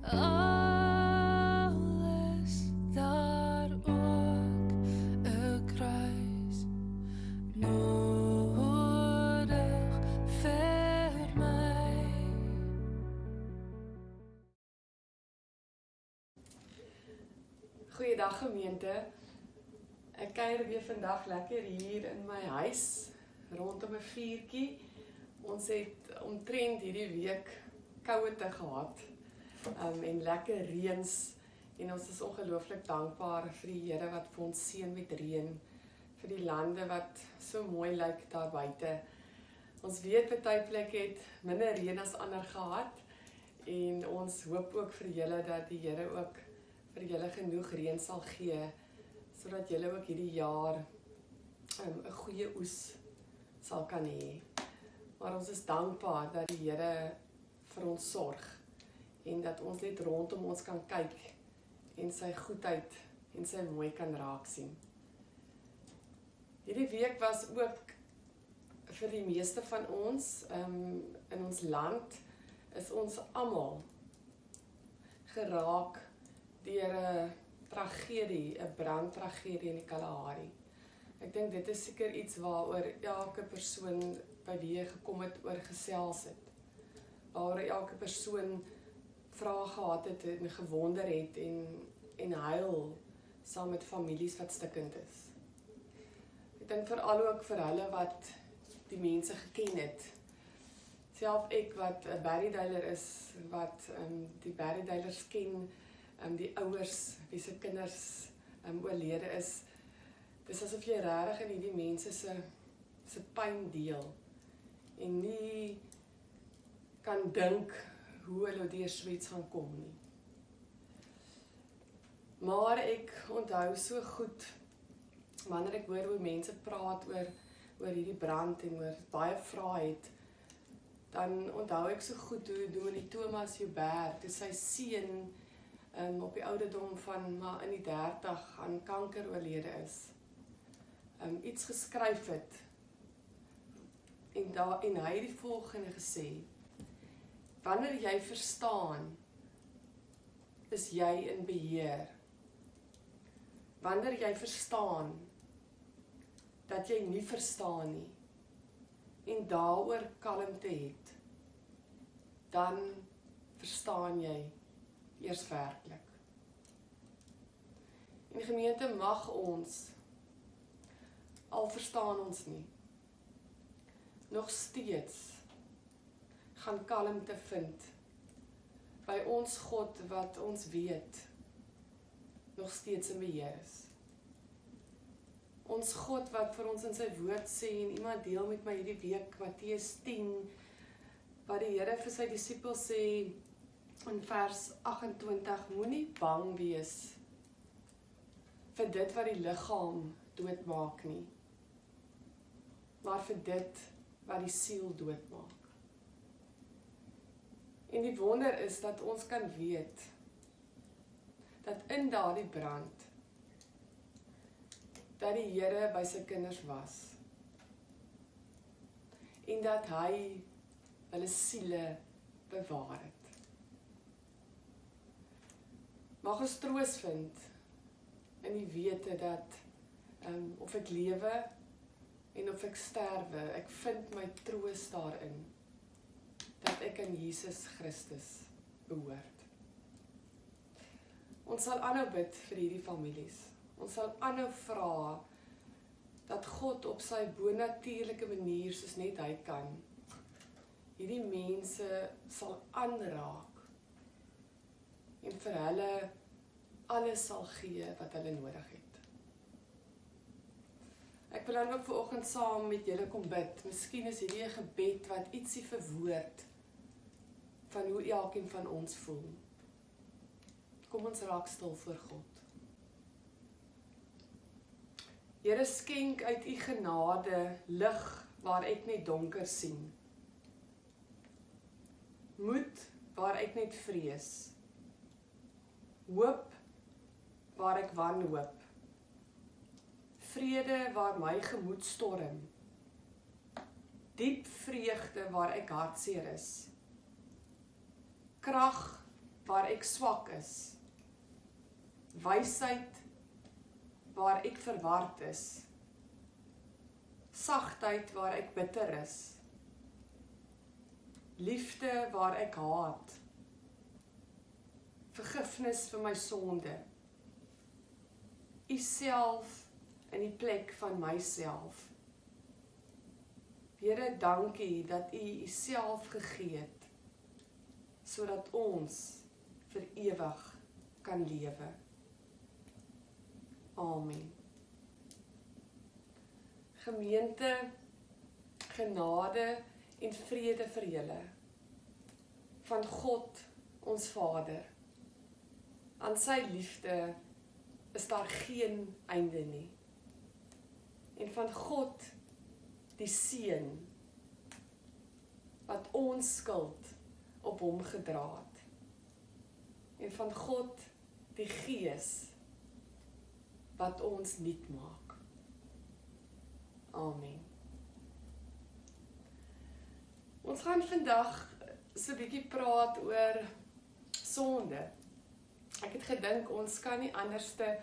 Alles daar ook 'n kruis nodig vir my. Goeiedag gemeente. Ek kuier weer vandag lekker hier in my huis rondom 'n vuurtjie. Ons het omtrent hierdie week koue te gehad en lekker reëns en ons is ongelooflik dankbaar vir die Here wat vir ons seën met reën vir die lande wat so mooi lyk daar buite. Ons weet baie plekke het minder reën as ander gehad en ons hoop ook vir julle dat die Here ook vir julle genoeg reën sal gee, sodat julle ook hierdie jaar 'n goeie oes sal kan hê. Maar ons is dankbaar dat die Here vir ons sorg en dat ons net rondom ons kan kyk en sy goedheid en sy mooi kan raak sien. Hierdie week was ook vir die meeste van ons in ons land is ons almal geraak deur 'n tragedie, 'n brandtragedie in die Kalahari. Ek dink dit is seker iets waaroor elke persoon by wie jy gekom het oor gesels het. Waaroor elke persoon vrae gehad het en gewonder het en huil saam met families wat stikkend is. Ek dink veral ook vir hulle wat die mense geken het. Self ek wat 'n Berrydeiler is, wat die Berrydeilers ken, die ouers wie se kinders oorlede is. Dis asof jy regtig in hierdie mense se pyn deel en nie kan dink hoe hulle deur Swets gaan kom nie. Maar ek onthou so goed wanneer ek hoor hoe mense praat oor hierdie brand en oor baie vrae het, dan onthou ek so goed hoe Dominee Thomas Joubert, toe sy seun op die ouderdom van maar in die 30 aan kanker oorlede is, iets geskryf het en hy het die volgende gesê: wanneer jy verstaan, is jy in beheer. Wanneer jy verstaan dat jy nie verstaan nie en daaroor kalmte het, dan verstaan jy eers werklik. En gemeente, mag ons, al verstaan ons nie, nog steeds gaan kalmte vind by ons God wat ons weet nog steeds in beheer is. Ons God wat vir ons in sy woord sê, en iemand deel met my hierdie week Matteus 10, wat die Here vir sy disippels sê in vers 28, moenie bang wees vir dit wat die liggaam doodmaak nie, maar vir dit wat die siel doodmaak. En die wonder is dat ons kan weet dat in daardie brand dat die Here by sy kinders was en dat hy hulle siele bewaar het. Mag ons troos vind in die wete dat of ek lewe en of ek sterwe, ek vind my troos daarin dat ek aan Jesus Christus behoort. Ons sal aanhou bid vir hierdie families. Ons sal aanhou vra dat God op sy bonatuurlike manier, soos net hy kan, hierdie mense sal aanraak en vir hulle alles sal gee wat hulle nodig het. Ek wil dan ook vanoggend saam met julle kom bid. Miskien is hierdie 'n gebed wat ietsie verwoord van hoe elkeen van ons voel. Kom ons raak stil voor God. Here, skenk uit u genade lig waar ek net donker sien. Moed waar ek net vrees. Hoop waar ek wanhoop. Vrede waar my gemoed storm. Diep vreugde waar ek hartseer is. Krag waar ek swak is. Wysheid waar ek verward is. Sagtheid waar ek bitter is. Liefde waar ek haat. Vergifnis vir my sonde. U self in die plek van myself. Here, dankie dat u self gegee het, sodat ons vir ewig kan lewe. Amen. Gemeente, genade en vrede vir julle, van God, ons Vader. Aan sy liefde is daar geen einde nie. En van God, die Seun, wat ons skuld op hom gedra het. En van God, die Gees, wat ons nuut maak. Amen. Ons gaan vandag so 'n bietjie praat oor sonde. Ek het gedink ons kan nie anderste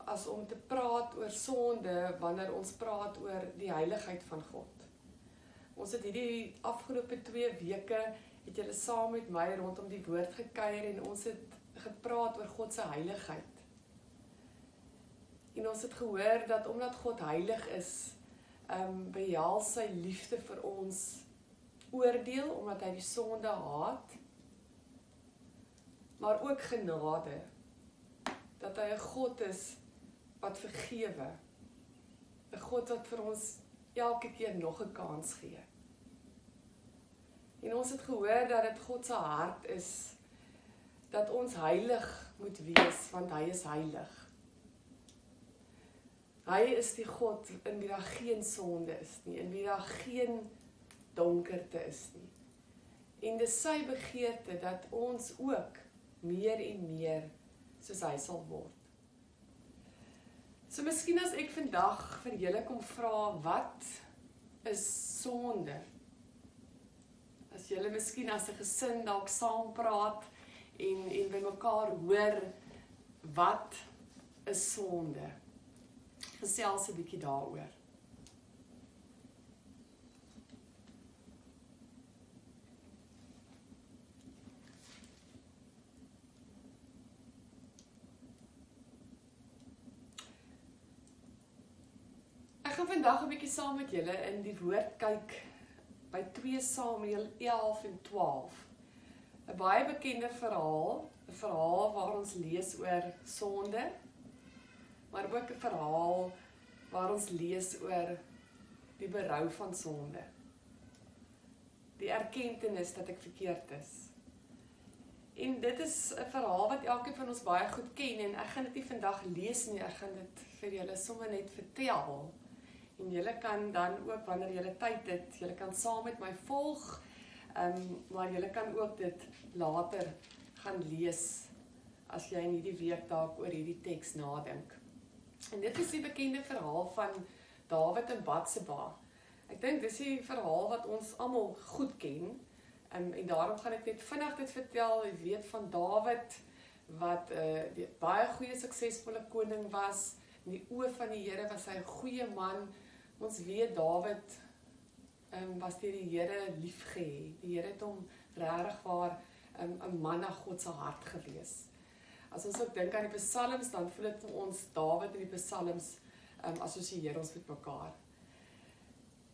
as om te praat oor sonde wanneer ons praat oor die heiligheid van God. Ons het hierdie afgelope 2 weke het julle saam met my rondom die woord gekuier en ons het gepraat oor God se heiligheid. En ons het gehoor dat omdat God heilig is, behels sy liefde vir ons oordeel, omdat hy die sonde haat, maar ook genade, dat hy 'n God is wat vergewe, 'n God wat vir ons elke keer nog 'n kans gee. En ons het gehoor dat dit God se hart is, dat ons heilig moet wees, want hy is heilig. Hy is die God in wie daar geen sonde is nie, in wie daar geen donkerte is nie. En dis sy begeerte dat ons ook meer en meer soos hy sal word. So miskien as ek vandag vir julle kom vra, wat is sonde? As julle miskien as 'n gesin dalk saam praat en by mekaar hoor, wat is sonde? Gesels 'n bietjie daaroor. Ek gaan vandag 'n bietjie saam met julle in die woord kyk by 2 Samuel 11 en 12. 'n baie bekende verhaal, 'n verhaal waar ons lees oor sonde, maar ook 'n verhaal waar ons lees oor die berou van sonde. Die erkenning dat ek verkeerd is. En dit is 'n verhaal wat elkeen van ons baie goed ken en ek gaan dit nie vandag lees nie, ek gaan dit vir julle sommer net vertel. En julle kan dan ook, wanneer julle tyd het, julle kan saam met my volg, maar julle kan ook dit later gaan lees, as jy in hierdie week dalk oor hierdie teks nadink. En dit is die bekende verhaal van Dawid en Batseba. Ek dink dis die verhaal wat ons almal goed ken, en daarom gaan ek net vinnig dit vertel. Jy weet van Dawid, wat die baie goeie suksesvolle koning was, in die oë van die Here was hy 'n goeie man. Ons weet Dawid was deur die Here liefgehê. Die Here het hom regtig waar 'n man na God se hart gewees. As ons ook dink aan die psalms, dan voel dit vir ons Dawid in die psalms assosieer ons met mekaar.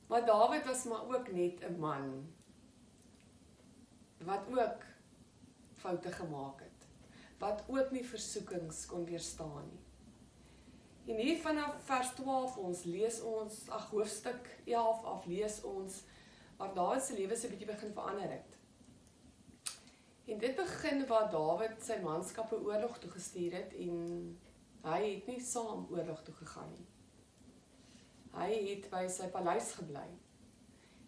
Maar Dawid was maar ook net 'n man wat ook foute gemaak het, wat ook nie versoekings kon weerstaan nie. En hier vanaf vers 12 hoofstuk 11 af lees ons waar Dawid se lewe so 'n bietjie begin verander het. En dit begin waar Dawid sy manskappe oorlog toe gestuur het en hy het nie saam oorlog toe gegaan nie. Hy het by sy paleis gebly.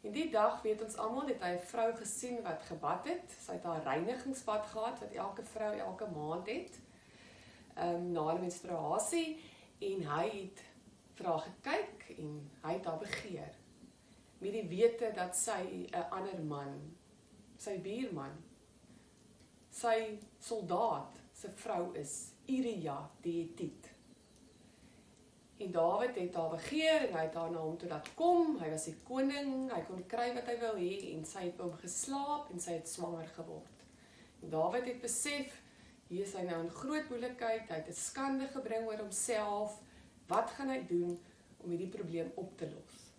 En die dag weet ons almal het hy 'n vrou gesien wat gebad het. Sy het haar reinigingsbad gehad wat elke vrou elke maand het. Na 'n menstruasie. En hy het vir haar gekyk en hy het haar begeer. Met die wete dat sy 'n ander man, sy buurman, sy soldaat se vrou is, Uria die Hetiet. En Dawid het haar begeer en hy het haar na hom toe laat kom, hy was die koning, hy kon kry wat hy wil hê en sy het by hom geslaap en sy het swanger geword. En Dawid het besef, hier is hy nou in groot moeilikheid, hy het 'n skande gebring oor homself, wat gaan hy doen om hierdie probleem op te los?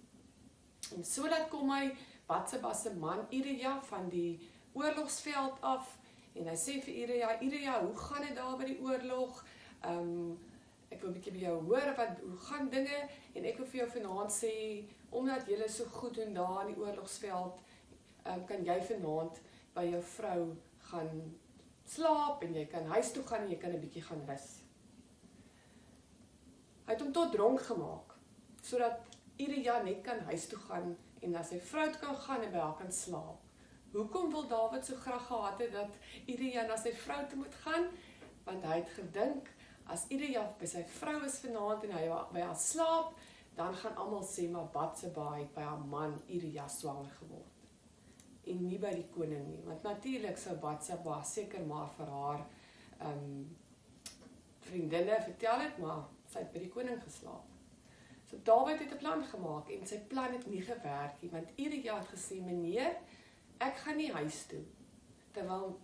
En so laat kom hy Batseba se man Uria van die oorlogsveld af en hy sê vir Uria, hoe gaan dit daar by die oorlog? Ek wil 'n bietjie by jou hoor, hoe gaan dinge? En ek wil vir jou vanaand sê, omdat julle so goed doen daar in die oorlogsveld, kan jy vanaand by jou vrou gaan slaap en jy kan huis toe gaan en jy kan 'n bietjie gaan rus. Hy het hom tot dronk gemaak, sodat Uria net kan huis toe gaan en na sy vrou kan gaan en by haar kan slaap. Hoekom wil Dawid so graag gehad het dat Uria na sy vrou toe moet gaan? Want hy het gedink, as Uria by sy vrou is vanaand en hy by haar slaap, dan gaan almal sê, maar Batseba het by haar man Uria swanger geword. En nie by die koning nie, want natuurlik sou Batseba seker maar vir haar vriendinne vertel het, maar sy het by die koning geslaap. So Dawid het 'n plan gemaak en sy plan het nie gewerk nie, want Uria het gesê, meneer, ek gaan nie huis toe, terwyl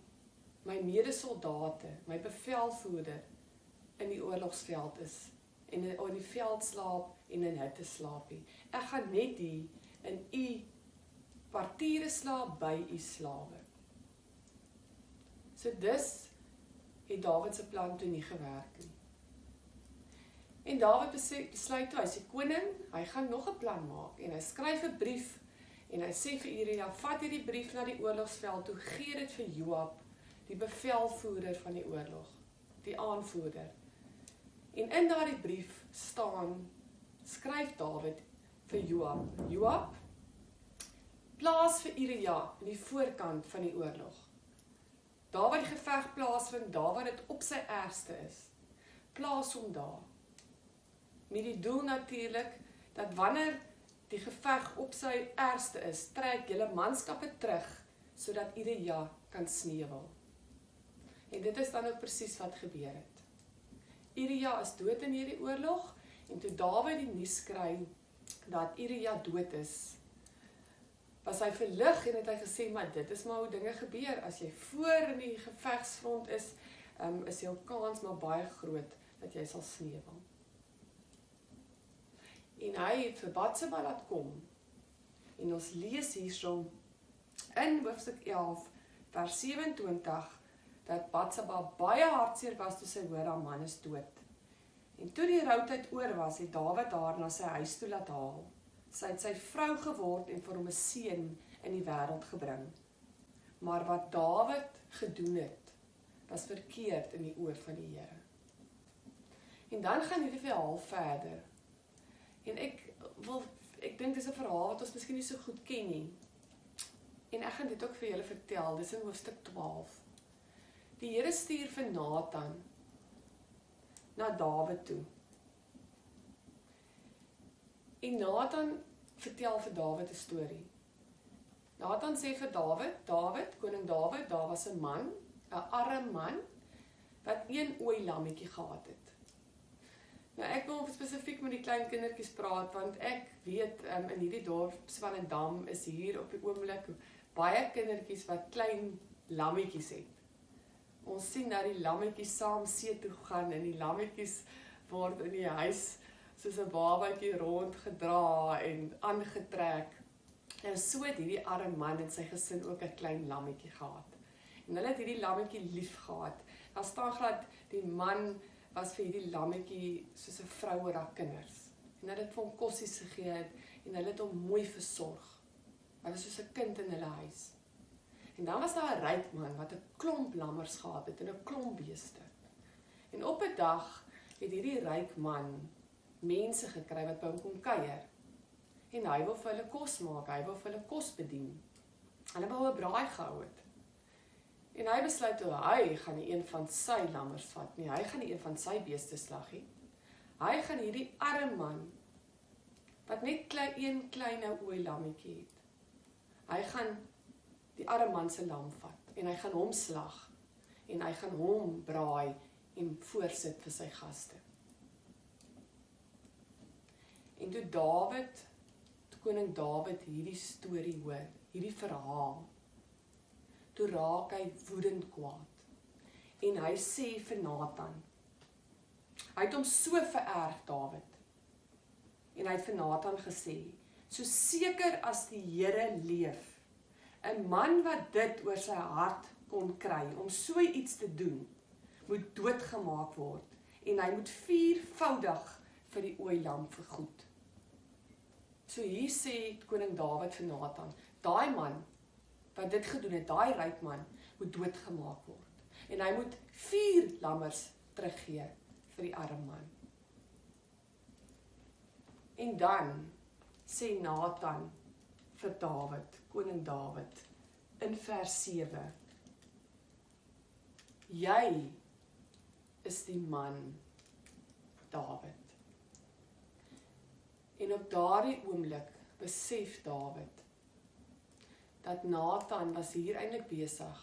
my medesoldate, my bevelvoerder in die oorlogsveld is, en in die veld slaap en in hitte slaap nie. Ek gaan net hier in u kwartiere slaap by u slawe. So dus het Dawid se plan toe nie gewerk nie. En Dawid besluit toe, hy is die koning, hy gaan nog 'n plan maak, en hy skryf 'n brief, en hy sê vir Uria, vat hierdie brief na die oorlogsveld toe, gee dit vir Joab, die bevelvoerder van die oorlog, die aanvoerder. En in daardie brief skryf Dawid vir Joab, Joab, plaas vir Uria in die voorkant van die oorlog. Daar waar die geveg plaasvind, daar waar dit op sy ergste is, plaas hom daar. Met die doel natuurlik, dat wanneer die geveg op sy ergste is, trek julle manskappe terug, sodat Uria kan sneeuwel. En dit is dan ook presies wat gebeur het. Uria is dood in hierdie oorlog, en toe Dawid die nuus kry, dat Uria dood is, was hy verlig en het hy gesê, maar dit is maar hoe dinge gebeur, as jy voor in die gevegsfront is jou kans maar baie groot, dat jy sal sneeuwel. En hy het vir Batseba laat kom, en ons lees hierso, in hoofstuk 11, vers 27, dat Batseba baie hartseer was toe sy hoor haar man is dood. En toe die routyd oor was, het Dawid haar na sy huis toe laat haal. Sy het sy vrou geword en vir hom 'n seun in die wêreld gebring. Maar wat Dawid gedoen het, was verkeerd in die oë van die Here. En dan gaan hierdie verhaal verder. En ek dink dis 'n verhaal wat ons miskien nie so goed ken nie. En ek gaan dit ook vir julle vertel, dis in hoofstuk 12. Die Here stuur vir Nathan na Dawid toe. En Nathan vertel vir Dawid 'n storie. Nathan sê vir Dawid, koning Dawid, daar was 'n man, 'n arm man, wat een ooilammetjie gehad het. Nou ek wil spesifiek met die klein kindertjies praat, want ek weet in hierdie dorp Swellendam is hier op die oomblik baie kindertjies wat klein lammetjies het. Ons sien dat die lammetjies saam see toe gaan en die lammetjies word in die huis soos 'n babatjie rondgedra en aangetrek. En so het hierdie arme man en sy gesin ook 'n klein lammetjie gehad. En hulle het hierdie lammetjie lief gehad. Daar staan glad die man was vir hierdie lammetjie soos 'n vrou oor haar kinders. En hulle het vir hom kossies gegee en hulle het hom mooi versorg. Hy was soos 'n kind in hulle huis. En dan was daar 'n ryk man wat 'n klomp lammers gehad het en 'n klomp beeste. En op 'n dag het hierdie ryk man mense gekry wat by hom kom kuier. En hy wil vir hulle kos maak, hy wil vir hulle kos bedien. Hulle wou 'n braai gehou het. En hy besluit toe hy gaan nie een van sy lammers vat nie, hy gaan nie een van sy beeste slag nie. Hy gaan hierdie arme man, wat net een klein ooilammetjie het, hy gaan die arme man se lam vat, en hy gaan hom slag. en hy gaan hom braai en voorsit vir sy gaste. En toe koning Dawid hierdie storie hoor, hierdie verhaal, toe raak hy woedend kwaad. En hy sê vir Nathan, hy het hom so vererg, Dawid, en hy het vir Nathan gesê, so seker as die Here leef, 'n man wat dit oor sy hart kon kry, om so iets te doen, moet doodgemaak word, en hy moet 4voudig vir die ooilam vergoed. So hier sê koning Dawid vir Nathan, daai man, wat dit gedoen het, daai ryk man, moet doodgemaak word. En hy moet 4 lammers teruggee vir die arme man. En dan sê Nathan vir Dawid, koning Dawid, in vers 7, jy is die man, Dawid. En op daardie oomblik besef Dawid, dat Nathan was hier eintlik besig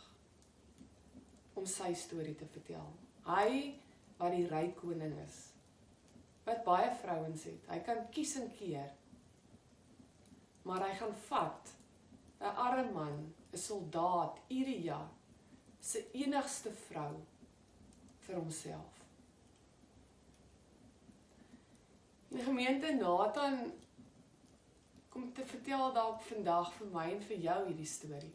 om sy storie te vertel. Hy wat die ryk koning is, wat baie vrouens het, hy kan kies en keer, maar hy gaan vat 'n arme man, 'n soldaat, Uria, se enigste vrou vir homself. In die gemeente Nathan kom te vertel dalk vandag vir my en vir jou hierdie storie.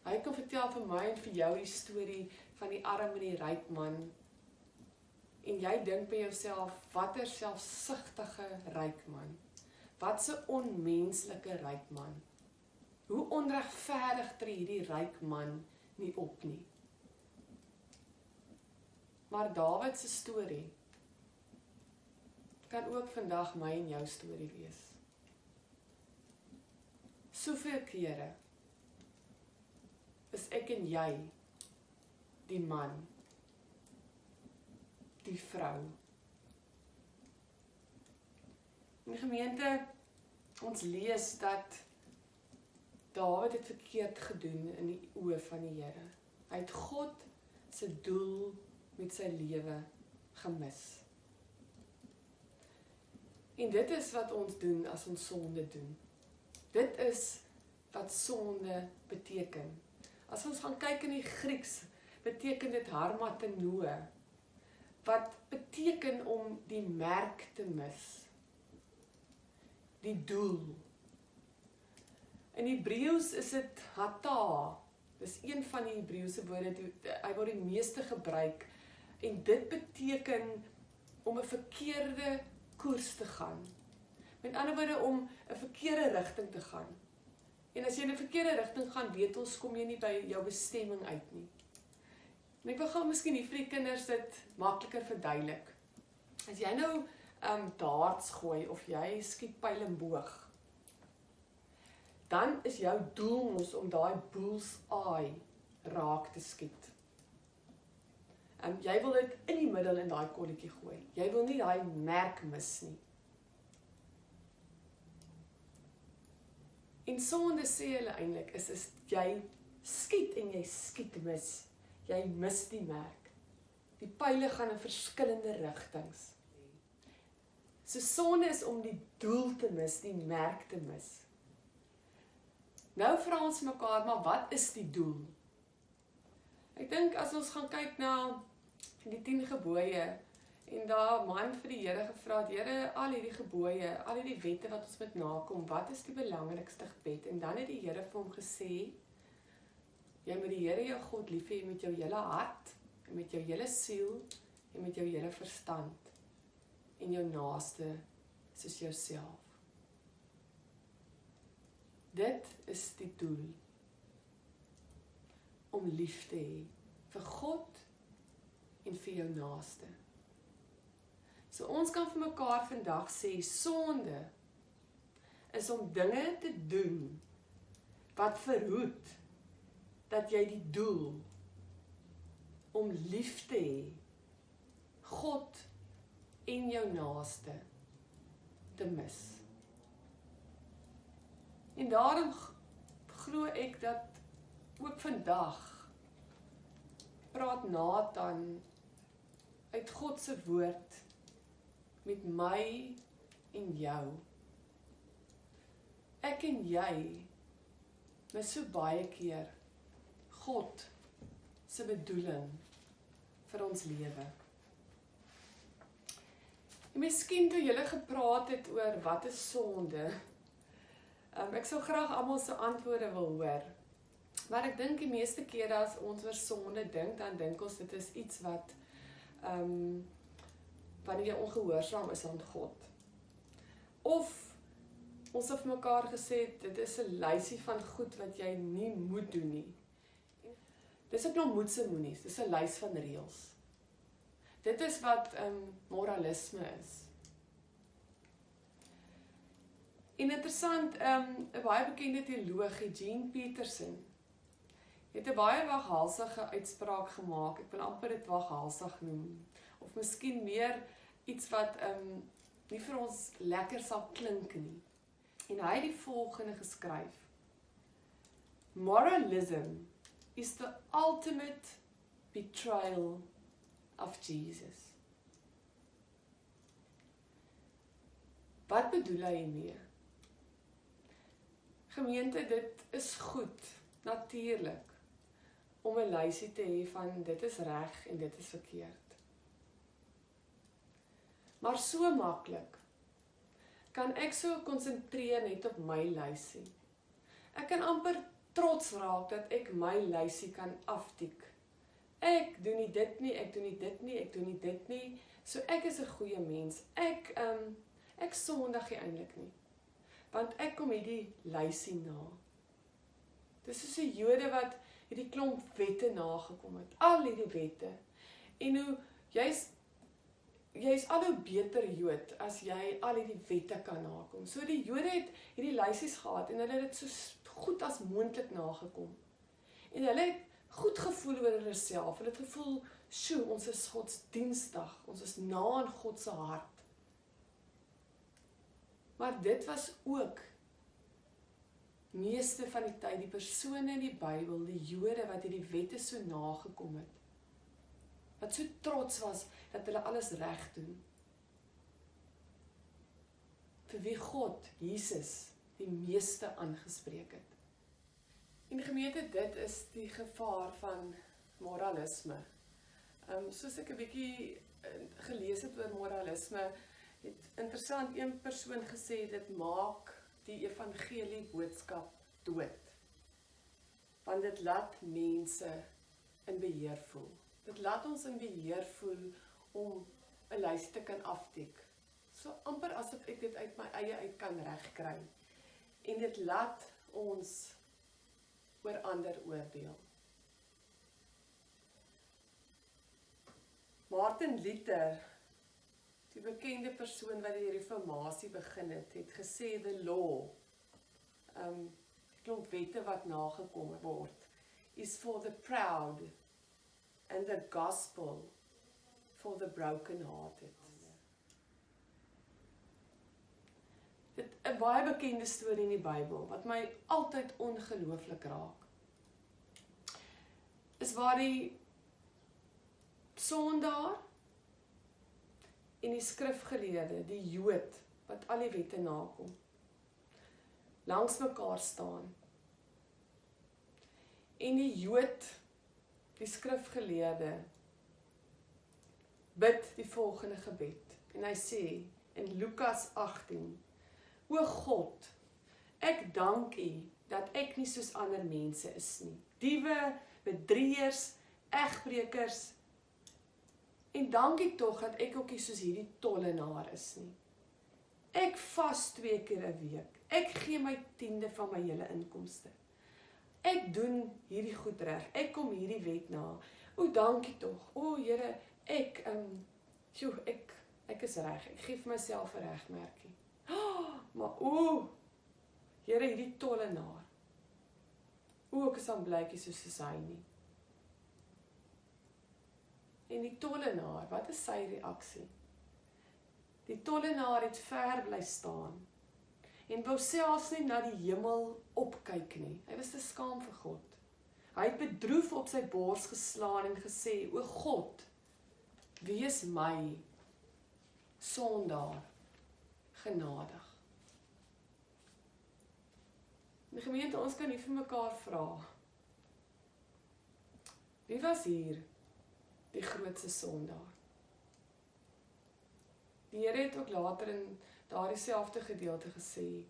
Hy kom vertel vir my en vir jou die storie van die arm en die ryk man. En jy dink by jouself, watter selfsugtige ryk man. Wat 'n onmenslike ryk man. Hoe onregverdig tree hierdie ryk man nie op nie. Maar Dawid se storie kan ook vandag my en jou storie wees. Soveel kere is ek en jy die man, die vrou. In die gemeente, ons lees dat Dawid het verkeerd gedoen in die oë van die Here. Hy het God se doel met sy lewe gemis. En dit is wat ons doen as ons sonde doen. Dit is wat sonde beteken. As ons gaan kyk in die Grieks, beteken dit harmatenoe, wat beteken om die merk te mis. Die doel. In Hebreëus is dit hata. Dis een van die Hebreëse woorde, hy word die meeste gebruik, en dit beteken om 'n verkeerde koers te gaan. Met ander woorde, om 'n verkeerde rigting te gaan. En as jy in 'n verkeerde rigting gaan, weet ons, kom jy nie by jou bestemming uit nie. En ek wil gou miskien hier vir die kinders dit makliker verduidelik. As jy nou darts gooi, of jy skiet pyl en boog, dan is jou doel mos om daai bullseye raak te skiet. Jy wil dit in die middel in daai kolletjie gooi. Jy wil nie daai merk mis nie. En sonde sê hulle eintlik is jy skiet en jy skiet mis. Jy mis die merk. Die pyle gaan in verskillende rigtings. So sonde is om die doel te mis, die merk te mis. Nou vra ons mekaar, maar wat is die doel? Ek dink as ons gaan kyk na die 10 gebooie, en daar man vir die Here gevra, Here, al hierdie gebooie, al hierdie wette wat ons moet nakom, wat is die belangrikste gebed? En dan het die Here vir hom gesê, jy moet die Here jou God lief hê met jou hele hart, en met jou hele siel, en met jou hele verstand, en jou naaste soos jouself. Dit is die doel, om lief te hê, vir God en vir jou naaste. So ons kan vir mekaar vandag sê, sonde is om dinge te doen, wat verhoed, dat jy die doel, om lief te hê, God en jou naaste, te mis. En daarom glo ek dat ook vandag praat Nathan uit God se woord met my en jou. Ek en jy mis so baie keer God se bedoeling vir ons lewe. En miskien toe julle gepraat het oor wat is sonde, ek sou graag almal se antwoorde wil hoor. Maar ek dink die meeste kere as ons oor sonde dink, dan dink ons dit is iets wat wanneer jy ongehoorsaam is aan God. Of ons het mekaar gesê, dit is 'n lysie van goed wat jy nie moet doen nie. Dis ook nog moedsemoenies, dis 'n lys van reëls. Dit is wat moralisme is. En interessant, 'n baie bekende teoloog, Eugene Peterson, het 'n baie waghalsige uitspraak gemaak. Ek wil amper dit waghalsig noem. Of miskien meer iets wat nie vir ons lekker sal klink nie. En hy het die volgende geskryf: Moralism is the ultimate betrayal of Jesus. Wat bedoel hy hiermee? Gemeente, dit is goed, natuurlik, om 'n lysie te hê van dit is reg en dit is verkeerd. Maar so maklik kan ek so konsentreer net op my lysie. Ek kan amper trots raak dat ek my lysie kan aftik. Ek doen nie dit nie, ek doen nie dit nie, ek doen nie dit nie. So ek is 'n goeie mens. Ek sondig nie eintlik nie. Want ek kom hierdie lysie na. Dis soos die Jode wat hierdie klomp wette nagekom het. Al hierdie wette. En hoe jy's al hoe beter Jood as jy al hierdie wette kan nakom. So die Jode het hierdie lysies gehad en hulle het dit so goed as moontlik nagekom. En hulle het goed gevoel oor hulle self. Hulle het gevoel, "Sjoe, ons is godsdienstig, ons is na aan God se hart." Maar dit was ook meeste van die tyd die persone in die Bybel, die Jode wat hierdie wette so nagekom het. Wat so trots was dat hulle alles reg doen. Vir wie God, Jesus, die meeste aangespreek het. En gemeente, dit is die gevaar van moralisme. Soos ek 'n bietjie gelees het oor moralisme, het interessant een persoon gesê, dit maak die evangelie boodskap dood. Want dit laat mense in beheer voel. Dit laat ons in beheer voel om 'n lys te kan aftik. So amper asof ek dit uit my eie uit kan regkry. En dit laat ons oor ander oordeel. Martin Luther, die bekende persoon wat die reformatie begin het gesê the law, die klomp wette wat nagekom word, is for the proud and the gospel for the broken-hearted. Dit 'n baie bekende storie in die Bybel, wat my altyd ongelooflik raak, is waar die sondaar en die skrifgeleerde, die Jood, wat al die wette nakom, langs mekaar staan. En die Jood, die skrifgeleerde, bid die volgende gebed. En hy sê in Lukas 18, O God, ek dank U dat ek nie soos ander mense is nie. Diewe, bedrieërs, egbreekers. En dankie tog dat ek ook nie soos hierdie tollenaar is nie. Ek vas 2 keer 'n week. Ek gee my 10de van my hele inkomste. Ek doen hierdie goed reg. Ek kom hierdie wet na. O, dankie tog. O, Here, ek is reg. Ek gee vir myself 'n regmerkie. Maar Here, hierdie tollenaar. Ek is aan blykie soos hy nie. En die tollenaar, wat is sy reaksie? Die tollenaar het ver bly staan en wou selfs nie na die hemel opkyk nie. Hy was te skaam vir God. Hy het bedroef op sy bors geslaan en gesê, o God, wees my sondaar genadig. Die gemeente, ons kan nie vir mekaar vra. Wie was hier die grootste sondaar? Die Here het ook later in daardie selfde gedeelte gesê,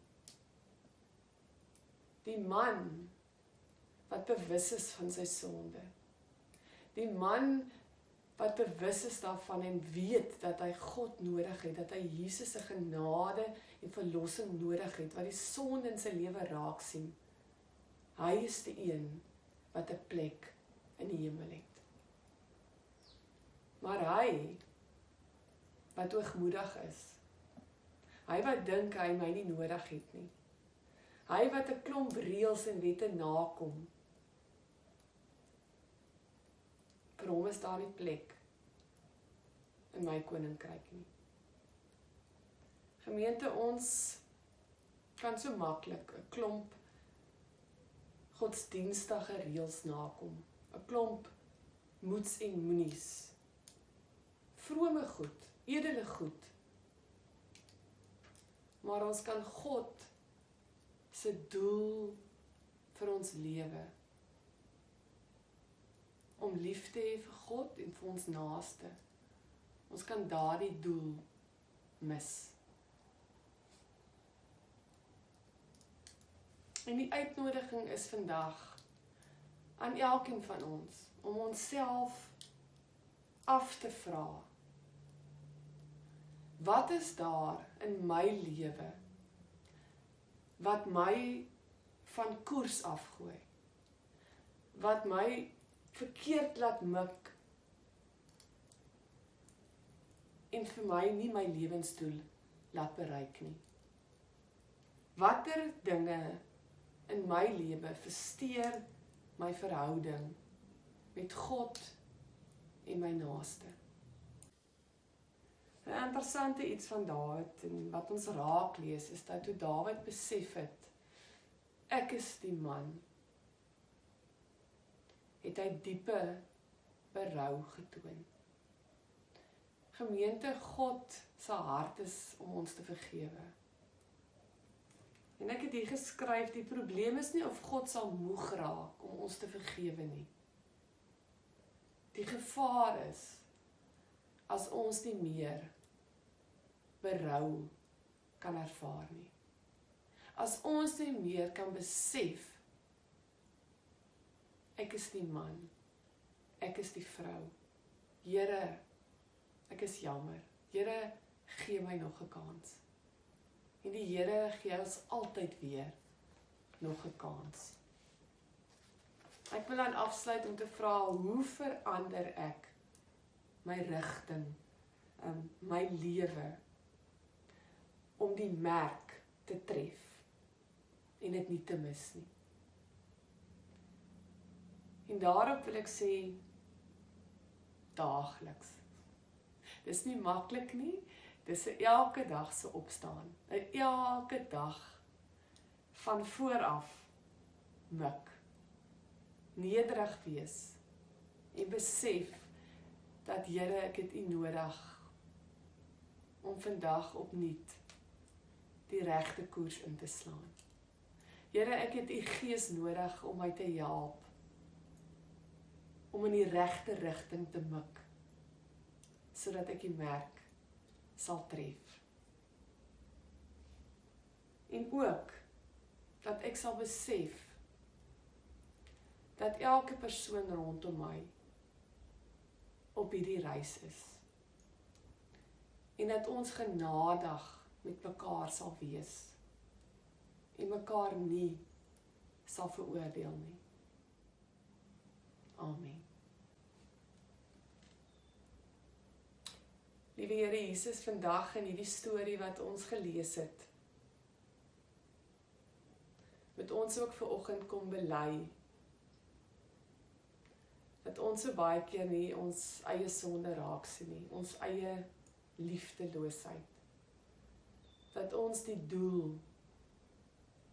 die man wat bewus is van sy sonde, die man wat bewus is daarvan en weet dat hy God nodig het, dat hy Jesus se genade en verlossing nodig het, wat die sonde in sy lewe raak sien, hy is die een wat 'n plek in die hemel het. Maar hy wat hoogmoedig is, hy wat dink hy my nie nodig het nie, hy wat 'n klomp reëls en wette nakom, vir hom is daar nie plek in my koninkryk nie. Gemeente, ons kan so maklik 'n klomp godsdienstige reëls nakom, 'n klomp moets en moenies, vrome goed, edele goed, maar ons kan God se doel vir ons lewe, om lief te hê vir God en vir ons naaste, ons kan daardie doel mis. En die uitnodiging is vandag aan elkeen van ons om onsself af te vra, wat is daar in my lewe wat my van koers afgooi, wat my verkeerd laat mik en vir my nie my lewensdoel laat bereik nie. Watter dinge in my lewe versteur my verhouding met God en my naaste? 'n Interessante iets van Dawid en wat ons raak lees is dat toe Dawid besef het, ek is die man, het hy diepe berou getoon. Gemeente, God se hart is om ons te vergewe. En ek het hier geskryf, die probleem is nie of God sal moeg raak om ons te vergewe nie. Die gevaar is, as ons nie meer berou kan ervaar nie. As ons nie meer kan besef, ek is die man, ek is die vrou, Here, ek is jammer, Here, gee my nog 'n kans. En die Here gee ons altyd weer nog 'n kans. Ek wil dan afsluit om te vra, hoe verander ek my rigting, my lewe, om die merk te tref en dit nie te mis nie. En daarop wil ek sê, daagliks. Dis nie maklik nie, dis 'n elke dag se opstaan, 'n elke dag van vooraf mik, nederig wees en besef dat Here, ek het U nodig om vandag opnuut die regte koers in te slaan. Here, ek het U Gees nodig om my te help, om in die regte rigting te mik, sodat ek die merk sal tref. En ook, dat ek sal besef, dat elke persoon rondom my op hierdie reis is. En dat ons genadig met mekaar sal wees, en mekaar nie sal veroordeel nie. Amen. Liewe Here Jesus, vandag in hierdie storie wat ons gelees het, moet ons ook vanoggend kom bely, dat ons so baie keer nie ons eie sonde raak sien nie, ons eie liefdeloosheid, dat ons die doel,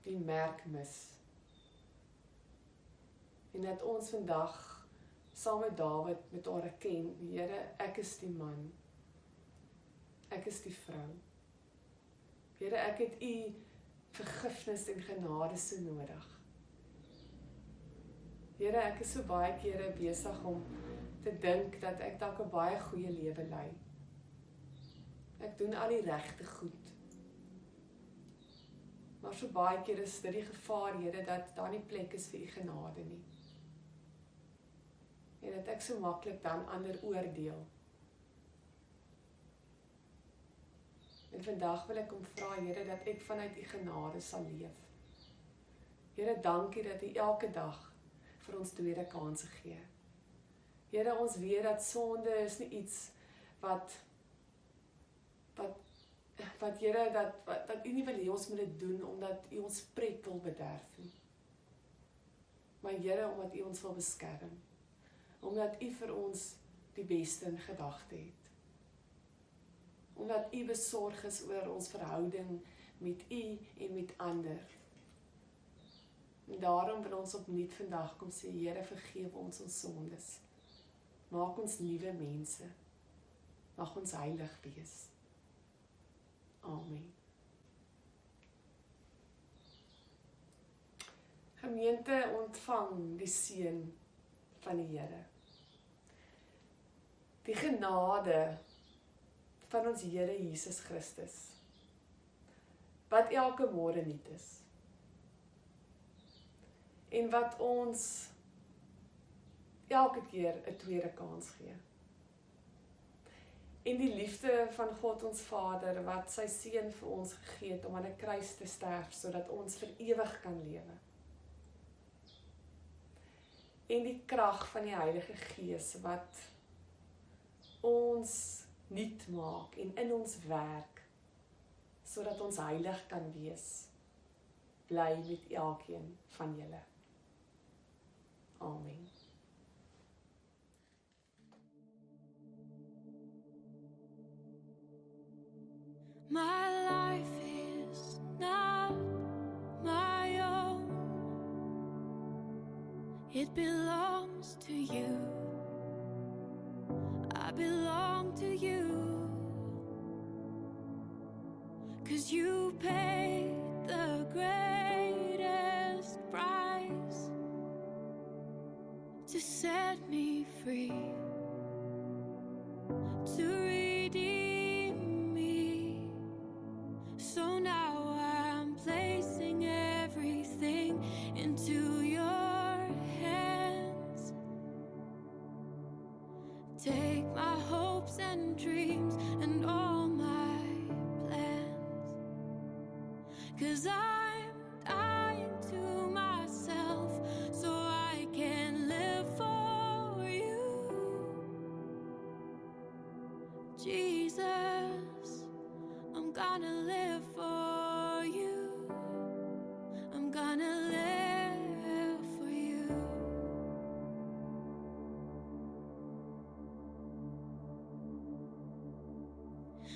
die merk mis, En dat ons vandag saam met Dawid met haar erken, Here, ek is die man. Ek is die vrou. Here, ek het U vergifnis en genade so nodig. Here, ek is so baie kere besig om te dink dat ek dalk 'n baie goeie lewe lei. Ek doen al die regte goed. Maar so baie kere is dit die gevaar, Here, dat daar nie plek is vir U genade nie. En dat ek so maklik dan ander oordeel. En vandag wil ek kom vra, Here, dat ek vanuit U genade sal leef. Here, dankie dat U elke dag vir ons tweede kanse gee. Here, ons weet dat sonde is nie iets wat Here, dat U nie wil hê ons moet dit doen, omdat U ons pret wil bederf nie. Maar Here, omdat U ons wil beskerm. Omdat U vir ons die beste in gedagte het. Omdat U besorg is oor ons verhouding met U en met ander. En daarom wil ons opnuut vandag kom sê, Here, vergewe ons sondes. Maak ons nuwe mense. Mag ons heilig wees. Amen. Gemeente, ontvang die seën van die Here. Die genade van ons Here Jesus Christus, wat elke môre nuut is, en wat ons elke keer 'n tweede kans gee. En die liefde van God ons Vader, wat sy seun vir ons gegee het om aan 'n kruis te sterf, sodat ons vir ewig kan lewe. En die krag van die Heilige Gees, wat ons nuut maak en in ons werk, sodat ons heilig kan wees, bly met elkeen van julle. Amen. My life is not my own. It belongs to you. I belong to you. 'Cause you paid the greatest price to set me free, to redeem me. So now I'm placing everything into your hands. Take my hopes and dreams and all my plans. 'Cause I'm dying to myself so I can live for you. Jesus, I'm gonna live for you. I'm gonna live for you.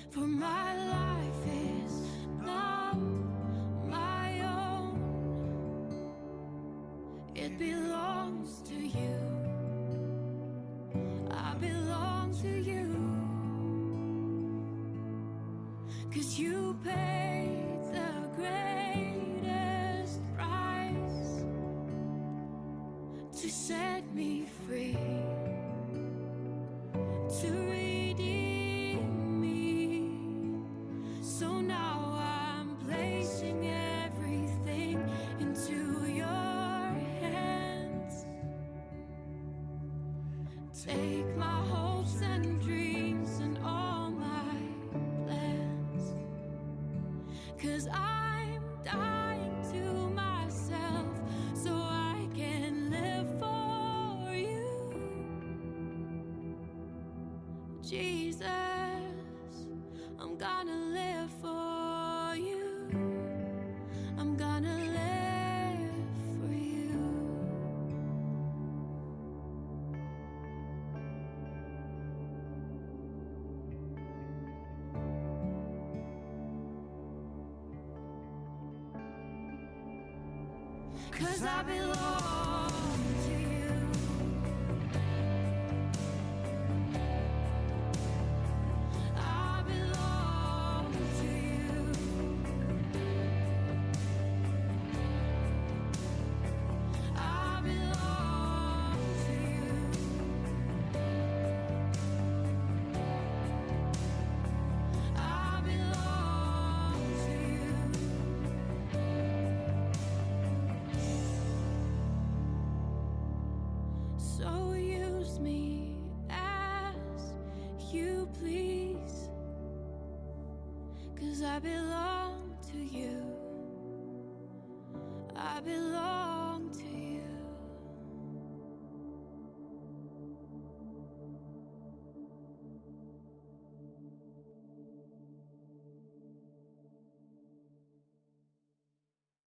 For my life is not my own. It belongs to you. I belong to you. 'Cause you paid the greatest price to set me free, to redeem me. So now I'm placing everything into your hands. Take my hopes and dreams and all my plans. 'Cause I'm dying to myself so I can live for you. Jesus, I'm gonna live for you. I'm gonna live for you. Cause I belong to you. you, please? 'Cause I belong to you. I belong